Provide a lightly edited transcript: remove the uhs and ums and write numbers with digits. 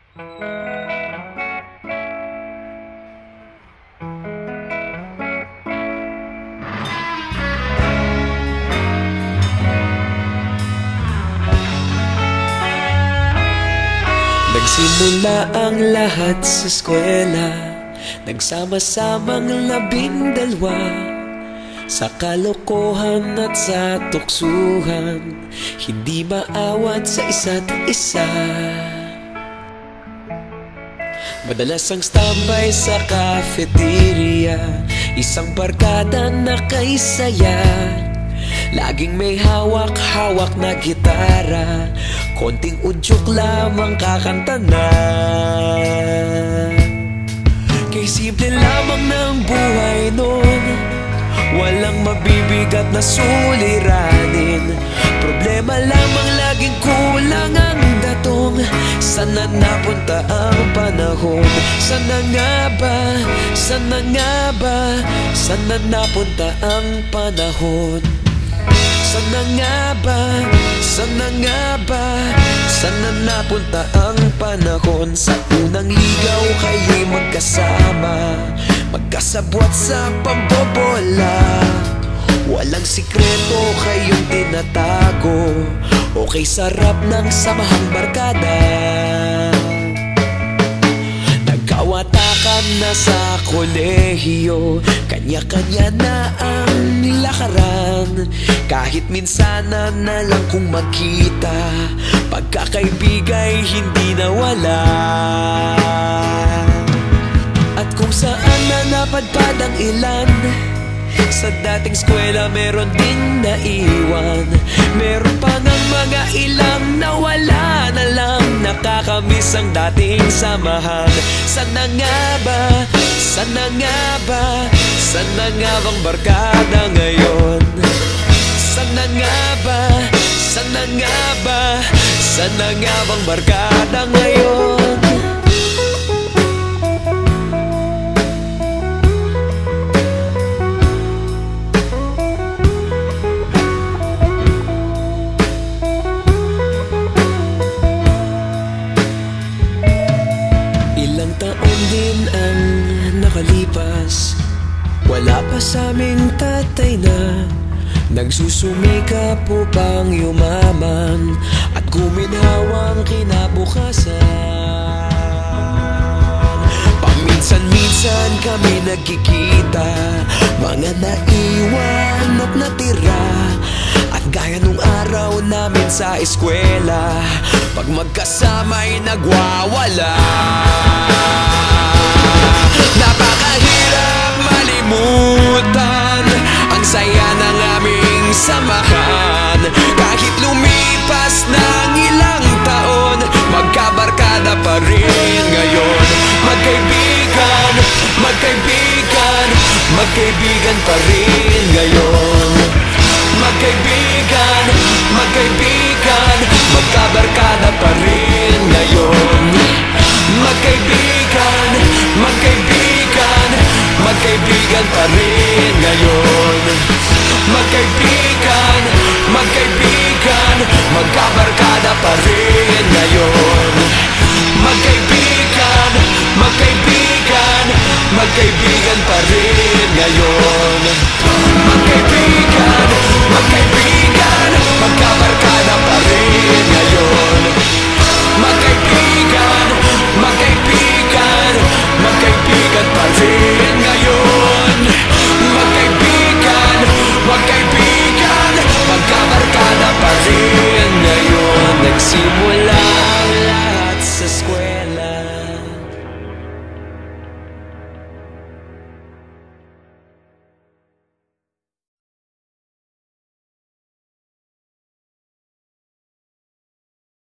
Nagsimula ang lahat sa eskwela, nagsama-samang 12 sa kalokohan at sa tuksuhan, hindi maawat sa isa't isa. Madalas ang standby sa cafeteria, isang barkada na kay saya. Laging may hawak-hawak na gitara, konting udyok lamang kakanta na. Kay simple lamang ng buhay nun, walang mabibigat na suliranin. Problema lamang laging kulang ang datong. Sana napunta ang panahon? Sana nga ba? Sana nga ba? Sana napunta ang panahon? Sana nga ba? Sana nga ba? Sana napunta ang panahon? Sa unang ligaw kayo'y magkasama, magkasabwat sa pambobola. Walang sikreto kayong tinatago, okay sarap ng samahang barkada. Nagkawatakan na sa kolehiyo, kanya-kanya na ang lakaran. Kahit minsan na lang kung magkita, pagkakaibigay hindi nawala. At kung saan na napadpad ang ilan, sa dating eskwela meron din naiwan. Meron pa ngang mga ilang nawala na lang, nakakamiss ang dating samahan. Sana nga ba? Sana nga ba? Sana nga bang barkada ngayon? Sana nga ba? Sana nga ba? Sana nga bang barkada ngayon? Ilang taon din ang nakalipas, wala pa sa aming tatay na nagsusumikap upang yumaman at guminhawang kinabukasan. Paminsan-minsan kami nagkikita, mga naiwan at natira. At gaya nung araw namin sa eskwela, pag magkasama'y nagwawala. Napakahirap malimutan ang saya ng aming samahan. Kahit lumipas ng ilang taon, magkabarkada pa rin ngayon. Magkaibigan, magkaibigan, magkaibigan pa rin ngayon. Magkaibigan, magkaibigan, magkabarkada pa rin ngayon. Magkaibigan, magkaibigan, magkaibigan pa rin ngayon. Magkaibigan, magkaibigan, magkabarkada pa rin ngayon. Magkaibigan, magkaibigan, magkaibigan pa rin ngayon. Magkaibigan, magkaibigan, magkabarkada pa rin ngayon. Magkaibigan, magkaibigan, magkaibigan pa rin ngayon. Magkaibigan, magkaibigan, magkabarkada pa rin ngayon. Nagsimula